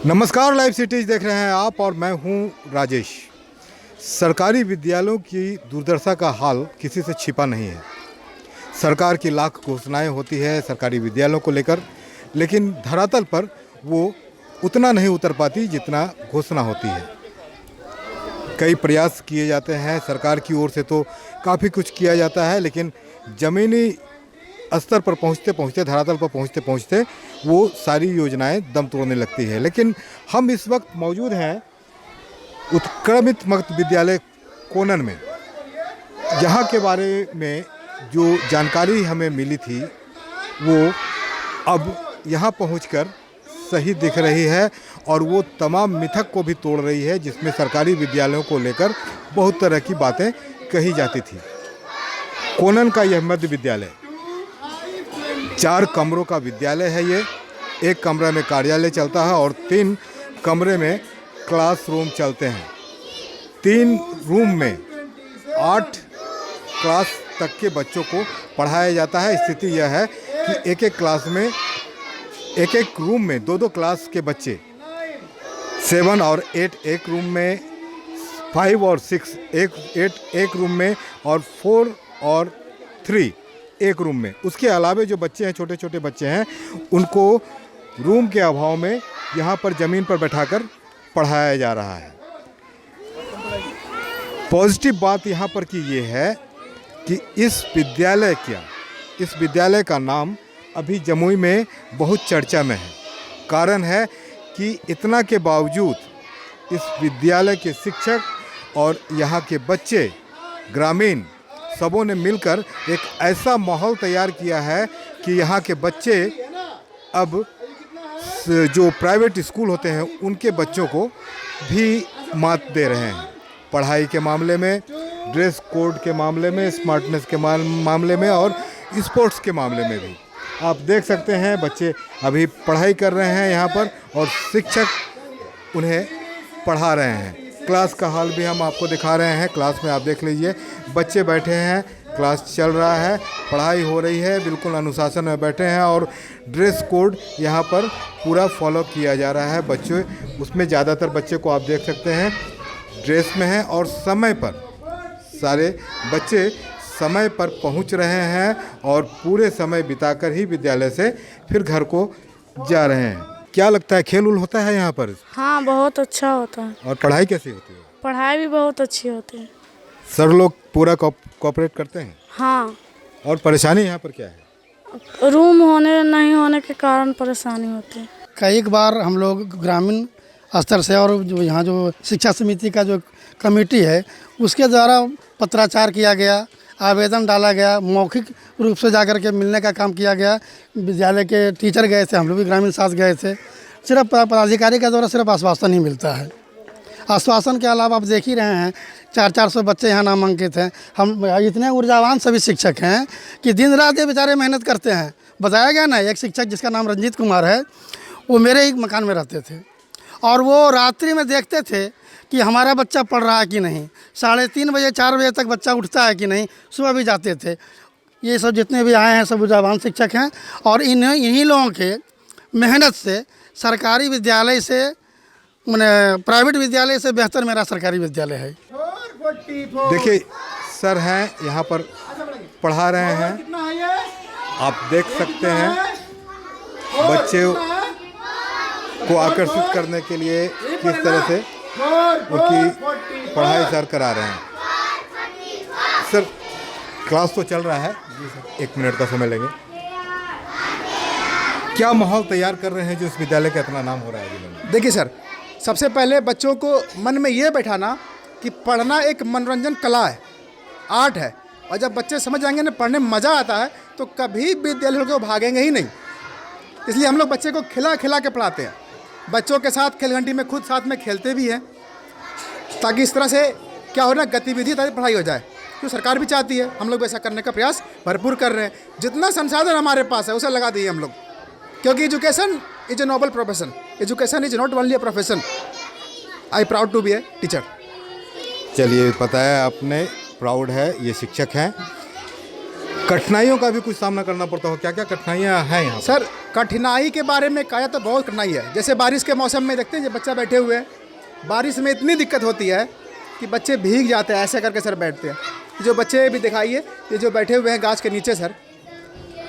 नमस्कार, live cities देख रहे हैं आप और मैं हूं राजेश। सरकारी विद्यालयों की दुर्दशा का हाल किसी से छिपा नहीं है। सरकार की लाख घोषणाएं होती है सरकारी विद्यालयों को लेकर, लेकिन धरातल पर वो उतना नहीं उतर पाती जितना घोषणा होती है। कई प्रयास किए जाते हैं सरकार की ओर से, तो काफ़ी कुछ किया जाता है, लेकिन ज़मीनी स्तर पर पहुंचते पहुंचते, धरातल पर पहुंचते पहुंचते वो सारी योजनाएं दम तोड़ने लगती है। लेकिन हम इस वक्त मौजूद हैं उत्क्रमित मध्य विद्यालय कोनन में, जहां के बारे में जो जानकारी हमें मिली थी वो अब यहां पहुंचकर सही दिख रही है और वो तमाम मिथक को भी तोड़ रही है जिसमें सरकारी विद्यालयों को लेकर बहुत तरह की बातें कही जाती थी। कोनन का यह मध्य विद्यालय 4 कमरों का विद्यालय है। ये एक कमरा में कार्यालय चलता है और 3 कमरे में क्लासरूम चलते हैं। 3 रूम में 8 क्लास तक के बच्चों को पढ़ाया जाता है। स्थिति यह है कि एक क्लास में, एक रूम में 2-2 क्लास के बच्चे, 7 और 8 एक रूम में, 5 और 6 एक रूम में और 4 और 3 एक रूम में। उसके अलावे जो बच्चे हैं, छोटे छोटे बच्चे हैं, उनको रूम के अभाव में यहाँ पर ज़मीन पर बैठाकर पढ़ाया जा रहा है। पॉजिटिव बात यहाँ पर की ये है कि इस विद्यालय का नाम अभी जमुई में बहुत चर्चा में है। कारण है कि इतना के बावजूद इस विद्यालय के शिक्षक और यहाँ के बच्चे, ग्रामीण, सबों ने मिलकर एक ऐसा माहौल तैयार किया है कि यहाँ के बच्चे अब जो प्राइवेट स्कूल होते हैं उनके बच्चों को भी मात दे रहे हैं। पढ़ाई के मामले में, ड्रेस कोड के मामले में, स्मार्टनेस के मामले में और स्पोर्ट्स के मामले में भी। आप देख सकते हैं बच्चे अभी पढ़ाई कर रहे हैं यहाँ पर और शिक्षक उन्हें पढ़ा रहे हैं। क्लास का हाल भी हम आपको दिखा रहे हैं। क्लास में आप देख लीजिए, बच्चे बैठे हैं, क्लास चल रहा है, पढ़ाई हो रही है, बिल्कुल अनुशासन में बैठे हैं और ड्रेस कोड यहाँ पर पूरा फॉलो किया जा रहा है। बच्चे उसमें ज़्यादातर बच्चे को आप देख सकते हैं ड्रेस में हैं और समय पर, सारे बच्चे समय पर पहुँच रहे हैं और पूरे समय बिताकर ही विद्यालय से फिर घर को जा रहे हैं। क्या लगता है, खेल उल होता है यहाँ पर? हाँ, बहुत अच्छा होता है। और पढ़ाई कैसी होती है? पढ़ाई भी बहुत अच्छी होती है। सर लोग पूरा कोऑपरेट करते हैं? हाँ। और परेशानी यहाँ पर क्या है? रूम नहीं होने के कारण परेशानी होती है। कई बार हम लोग ग्रामीण स्तर से और जो यहाँ जो शिक्षा समिति का जो कमेटी है उसके द्वारा पत्राचार किया गया, आवेदन डाला गया, मौखिक रूप से जाकर के मिलने का काम किया गया। विद्यालय के टीचर गए थे, हम लोग भी ग्रामीण साथ गए थे। सिर्फ पदाधिकारी का द्वारा सिर्फ आश्वासन ही मिलता है। आश्वासन के अलावा आप देख ही रहे हैं 400 बच्चे यहाँ नामांकित हैं। हम इतने ऊर्जावान सभी शिक्षक हैं कि दिन रात ये बेचारे मेहनत करते हैं। बताया गया ना, एक शिक्षक जिसका नाम रंजीत कुमार है, वो मेरे ही मकान में रहते थे और वो रात्रि में देखते थे कि हमारा बच्चा पढ़ रहा है कि नहीं, 3:30 बजे 4 बजे तक बच्चा उठता है कि नहीं, सुबह भी जाते थे। ये सब जितने भी आए हैं सब ऊर्जावान शिक्षक हैं और इन्हीं लोगों के मेहनत से सरकारी विद्यालय से, मैंने प्राइवेट विद्यालय से बेहतर मेरा सरकारी विद्यालय है। देखिए, सर हैं यहाँ पर पढ़ा रहे हैं, आप देख सकते हैं बच्चे को आकर्षित करने के लिए किस तरह से उनकी पढ़ाई सर करा रहे हैं। सर, क्लास तो चल रहा है, 1 मिनट का समय लेंगे। क्या माहौल तैयार कर रहे हैं जो इस विद्यालय का इतना नाम हो रहा है? देखिए सर, सबसे पहले बच्चों को मन में ये बैठाना कि पढ़ना एक मनोरंजन कला है, आर्ट है, और जब बच्चे समझ जाएंगे ना पढ़ने में मज़ा आता है तो कभी विद्यालय को भागेंगे ही नहीं। इसलिए हम लोग बच्चे को खिला खिला के पढ़ाते हैं। बच्चों के साथ खेल घंटी में खुद साथ में खेलते भी हैं, ताकि इस तरह से क्या हो ना, गतिविधि ताकि पढ़ाई हो जाए। तो सरकार भी चाहती है, हम लोग ऐसा करने का प्रयास भरपूर कर रहे हैं। जितना संसाधन हमारे पास है उसे लगा दिए हम लोग, क्योंकि education is a noble profession. Education is not only a profession. I proud to be a teacher. चलिए, बताया आपने, प्राउड है, ये शिक्षक हैं। कठिनाइयों का भी कुछ सामना करना पड़ता हो, क्या क्या कठिनाइयाँ हैं यहाँ? सर कठिनाई के बारे में कहा तो बहुत कठिनाई है। जैसे बारिश के मौसम में देखते हैं, जो बच्चा बैठे हुए हैं, बारिश में इतनी दिक्कत होती है कि बच्चे भीग जाते हैं, ऐसे करके सर बैठते हैं। जो बच्चे भी दिखाइए, ये जो बैठे हुए हैं गाछ के नीचे सर,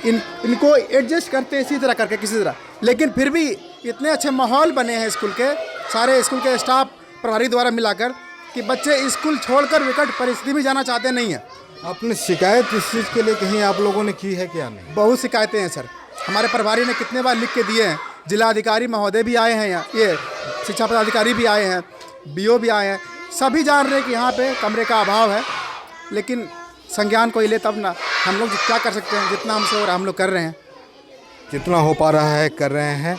इनको एडजस्ट करते हैं इसी तरह करके किसी तरह, लेकिन फिर भी इतने अच्छे माहौल बने हैं स्कूल के, सारे स्कूल के स्टाफ प्रभारी द्वारा मिलाकर, कि बच्चे स्कूल छोड़कर विकट परिस्थिति में जाना चाहते नहीं हैं। आपने शिकायत इस चीज़ के लिए कहीं आप लोगों ने की है क्या? नहीं, बहुत शिकायतें हैं सर, हमारे प्रभारी ने कितने बार लिख के दिए हैं, जिला अधिकारी महोदय भी आए हैं यहाँ, ये शिक्षा पदाधिकारी भी आए हैं, बीओ भी आए हैं, सभी जान रहे हैं कि यहाँ पे कमरे का अभाव है, लेकिन संज्ञान कोई ले तब ना। हम लोग क्या कर सकते हैं, जितना हमसे हो रहा हम लोग कर रहे हैं, जितना हो पा रहा है कर रहे हैं।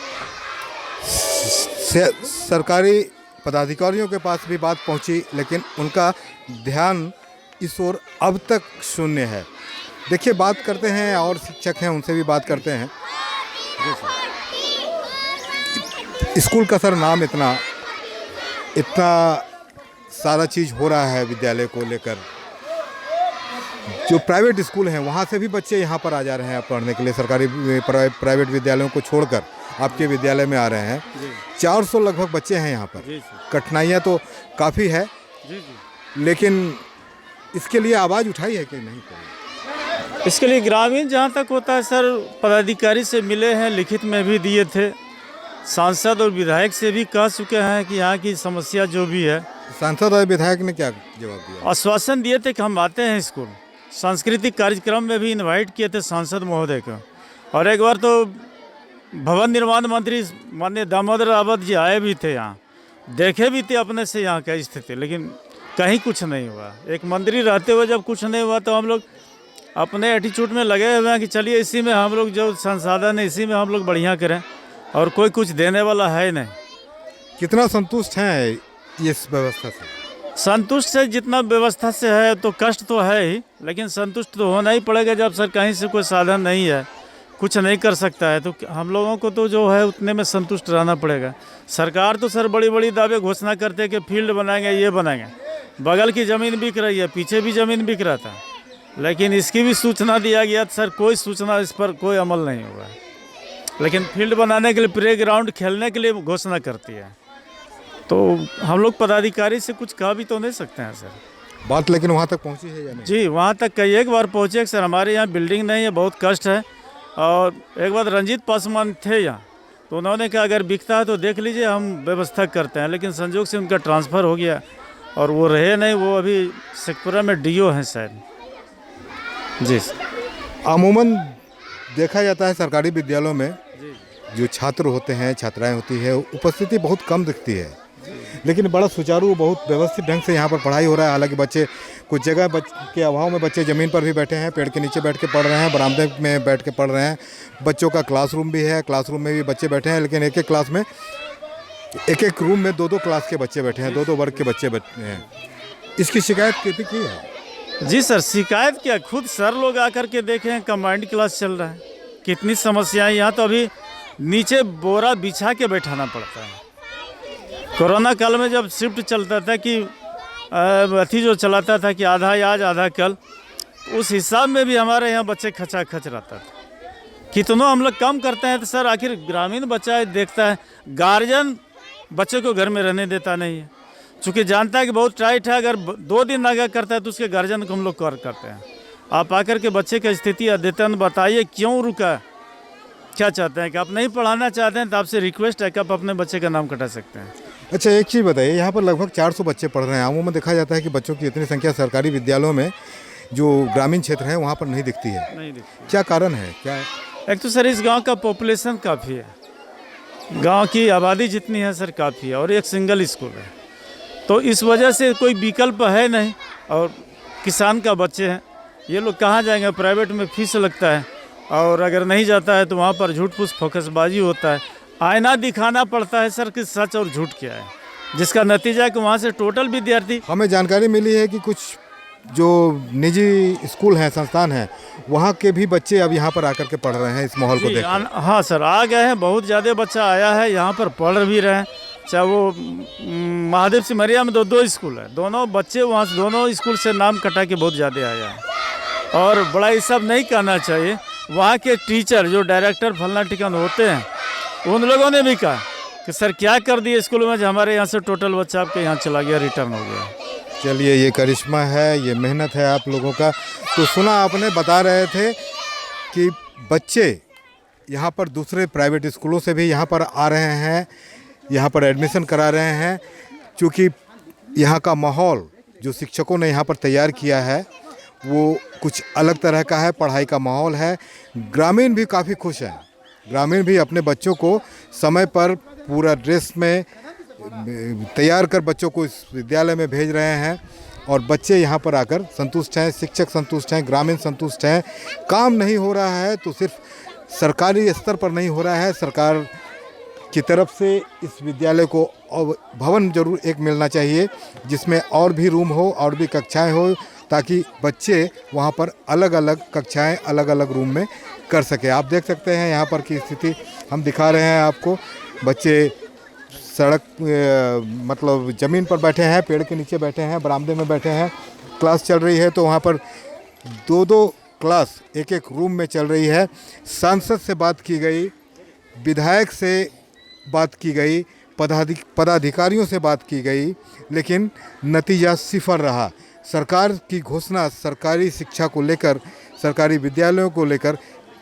सरकारी पदाधिकारियों के पास भी बात पहुंची, लेकिन उनका ध्यान इस ओर अब तक शून्य है। देखिए, बात करते हैं और शिक्षक हैं, उनसे भी बात करते हैं। स्कूल का सर नाम इतना सारा चीज़ हो रहा है विद्यालय को लेकर, जो प्राइवेट स्कूल हैं वहाँ से भी बच्चे यहाँ पर आ जा रहे हैं पढ़ने के लिए, सरकारी प्राइवेट विद्यालयों को छोड़कर आपके विद्यालय में आ रहे हैं। 400 लगभग बच्चे हैं यहाँ पर। कठिनाइयाँ तो काफ़ी है, लेकिन इसके लिए आवाज़ उठाई है कि नहीं? इसके लिए ग्रामीण जहाँ तक होता है सर, पदाधिकारी से मिले हैं, लिखित में भी दिए थे, सांसद और विधायक से भी कह चुके हैं कि यहाँ की समस्या जो भी है। सांसद और विधायक ने क्या जवाब दिया? आश्वासन दिए थे कि हम आते हैं स्कूल, सांस्कृतिक कार्यक्रम में भी इनवाइट किए थे सांसद महोदय को, और एक बार तो भवन निर्माण मंत्री माननीय दामोदर रावत जी आए भी थे यहाँ, देखे भी थे अपने से यहाँ की स्थिति, लेकिन कहीं कुछ नहीं हुआ। एक मंत्री रहते हुए जब कुछ नहीं हुआ तो हम लोग अपने एटीट्यूड में लगे हुए हैं कि चलिए इसी में हम लोग जो संसाधन है इसी में हम लोग बढ़िया करें, और कोई कुछ देने वाला है नहीं। कितना संतुष्ट हैं इस व्यवस्था से? संतुष्ट है, जितना व्यवस्था से है, तो कष्ट तो है ही, लेकिन संतुष्ट तो होना ही पड़ेगा। जब सर कहीं से कोई साधन नहीं है, कुछ नहीं कर सकता है, तो हम लोगों को तो जो है उतने में संतुष्ट रहना पड़ेगा। सरकार तो सर बड़ी बड़ी दावे घोषणा करते हैं कि फील्ड बनाएंगे, ये बनाएंगे, बगल की ज़मीन बिक रही है, पीछे भी ज़मीन बिक रहा था, लेकिन इसकी भी सूचना दिया गया, सर कोई सूचना इस पर कोई अमल नहीं हुआ। लेकिन फील्ड बनाने के लिए, प्ले ग्राउंड खेलने के लिए घोषणा करती है, तो हम लोग पदाधिकारी से कुछ कह भी तो नहीं सकते हैं सर। बात लेकिन वहाँ तक पहुँची है या नहीं? जी, वहाँ तक कई एक बार पहुँचे सर, हमारे यहाँ बिल्डिंग नहीं है, बहुत कष्ट है। और एक बार रंजीत पासवान थे यहाँ, तो उन्होंने कहा अगर बिकता है तो देख लीजिए, हम व्यवस्था करते हैं, लेकिन संजोग से उनका ट्रांसफ़र हो गया और वो रहे नहीं, वो अभी शेखपुरा में डीओ हैं शायद। जी, अमूमन देखा जाता है सरकारी विद्यालयों में जो छात्र होते हैं, छात्राएं होती है, उपस्थिति बहुत कम दिखती है, लेकिन बड़ा सुचारू, बहुत व्यवस्थित ढंग से यहाँ पर पढ़ाई हो रहा है। हालांकि बच्चे कुछ जगह के अभाव में बच्चे ज़मीन पर भी बैठे हैं, पेड़ के नीचे बैठ के पढ़ रहे हैं, बरामदे में बैठ के पढ़ रहे हैं। बच्चों का क्लासरूम भी है, क्लासरूम में भी बच्चे बैठे हैं, लेकिन एक एक क्लास में, एक एक रूम में 2-2 क्लास के बच्चे बैठे हैं, 2-2 वर्ग के बच्चे बैठे हैं। इसकी शिकायत कितनी की है? जी सर, शिकायत क्या, खुद सर लोग आकर के देखें, कंबाइंड क्लास चल रहा है, कितनी समस्याएं। यहाँ तो अभी नीचे बोरा बिछा के बैठाना पड़ता है। कोरोना काल में जब शिफ्ट चलता था कि अथी जो चलाता था कि आधा आज आधा कल, उस हिसाब में भी हमारे यहाँ बच्चे खचाखच रहता था। कितनों हम लोग कम करते हैं तो सर आखिर ग्रामीण बच्चा देखता है, गार्जियन बच्चे को घर में रहने देता नहीं है, चूँकि जानता है कि बहुत टाइट है, अगर 2 दिन आगे करता है तो उसके गार्जियन को हम लोग कर करते हैं। आप आकर के बच्चे की स्थिति अद्यतन बताइए, क्यों रुका, क्या चाहते हैं कि आप नहीं पढ़ाना चाहते हैं, तो आपसे रिक्वेस्ट है कि आप अपने बच्चे का नाम कटा सकते हैं। अच्छा, एक चीज़ बताइए, यहाँ पर लगभग 400 बच्चे पढ़ रहे हैं। अमूमन देखा जाता है कि बच्चों की इतनी संख्या सरकारी विद्यालयों में जो ग्रामीण क्षेत्र हैं वहाँ पर नहीं दिखती है, नहीं दिखती। क्या कारण है? क्या है? एक तो सर इस गांव का पॉपुलेशन काफ़ी है, गांव की आबादी जितनी है सर काफ़ी है, और एक सिंगल स्कूल है, तो इस वजह से कोई विकल्प है नहीं। और किसान का बच्चे हैं, ये लोग कहाँ जाएंगे, प्राइवेट में फीस लगता है, और अगर नहीं जाता है तो वहाँ पर झूठ फूस फोकसबाजी होता है, आईना दिखाना पड़ता है सर कि सच और झूठ क्या है, जिसका नतीजा है कि वहाँ से टोटल विद्यार्थी। हमें जानकारी मिली है कि कुछ जो निजी स्कूल हैं, संस्थान हैं, वहाँ के भी बच्चे अब यहाँ पर आकर के पढ़ रहे हैं इस माहौल को देख। हाँ सर, आ गए हैं, बहुत ज़्यादा बच्चा आया है, यहाँ पर पढ़ भी रहे हैं। चाहे वो महादेव सिमरिया में 2 स्कूल है, दोनों बच्चे वहाँ से, दोनों स्कूल से नाम कटा के बहुत ज़्यादा आया है। और बड़ा ये सब नहीं कहना चाहिए। वहाँ के टीचर जो डायरेक्टर फलना ठिकाना होते हैं उन लोगों ने भी कहा कि सर क्या कर दिए स्कूल में, जो हमारे यहाँ से टोटल बच्चा आपके यहाँ चला गया, रिटर्न हो गया। चलिए, ये करिश्मा है, ये मेहनत है आप लोगों का। तो सुना आपने, बता रहे थे कि बच्चे यहाँ पर दूसरे प्राइवेट स्कूलों से भी यहाँ पर आ रहे हैं, यहाँ पर एडमिशन करा रहे हैं, क्योंकि यहाँ का माहौल जो शिक्षकों ने यहाँ पर तैयार किया है वो कुछ अलग तरह का है, पढ़ाई का माहौल है। ग्रामीण भी काफ़ी खुश हैं, ग्रामीण भी अपने बच्चों को समय पर पूरा ड्रेस में तैयार कर बच्चों को इस विद्यालय में भेज रहे हैं और बच्चे यहाँ पर आकर संतुष्ट हैं, शिक्षक संतुष्ट हैं, ग्रामीण संतुष्ट हैं। काम नहीं हो रहा है तो सिर्फ सरकारी स्तर पर नहीं हो रहा है, सरकार की तरफ से इस विद्यालय को भवन जरूर एक मिलना चाहिए जिसमें और भी रूम हो और भी कक्षाएं हो, ताकि बच्चे वहाँ पर अलग अलग कक्षाएं अलग अलग रूम में कर सके। आप देख सकते हैं यहाँ पर की स्थिति हम दिखा रहे हैं आपको। बच्चे सड़क मतलब ज़मीन पर बैठे हैं, पेड़ के नीचे बैठे हैं, बरामदे में बैठे हैं। क्लास चल रही है तो वहाँ पर दो क्लास एक रूम में चल रही है। सांसद से बात की गई, विधायक से बात की गई, पदाधिकारियों से बात की गई, लेकिन नतीजा सिफर रहा। सरकार की घोषणा सरकारी शिक्षा को लेकर, सरकारी विद्यालयों को लेकर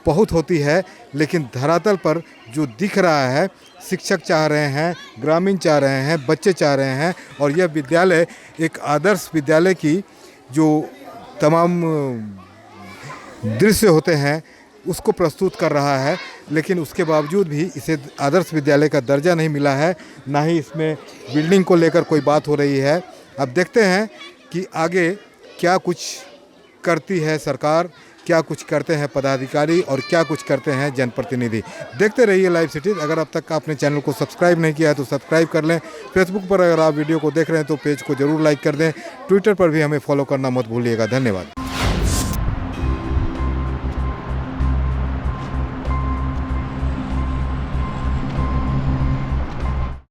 बहुत होती है, लेकिन धरातल पर जो दिख रहा है, शिक्षक चाह रहे हैं, ग्रामीण चाह रहे हैं, बच्चे चाह रहे हैं और यह विद्यालय एक आदर्श विद्यालय की जो तमाम दृश्य होते हैं उसको प्रस्तुत कर रहा है। लेकिन उसके बावजूद भी इसे आदर्श विद्यालय का दर्जा नहीं मिला है, ना ही इसमें बिल्डिंग को लेकर कोई बात हो रही है। अब देखते हैं कि आगे क्या कुछ करती है सरकार, क्या कुछ करते हैं पदाधिकारी और क्या कुछ करते हैं जनप्रतिनिधि। देखते रहिए लाइव सिटीज़। अगर अब तक आपने चैनल को सब्सक्राइब नहीं किया है तो सब्सक्राइब कर लें। फेसबुक पर अगर आप वीडियो को देख रहे हैं तो पेज को ज़रूर लाइक कर दें। ट्विटर पर भी हमें फॉलो करना मत भूलिएगा। धन्यवाद।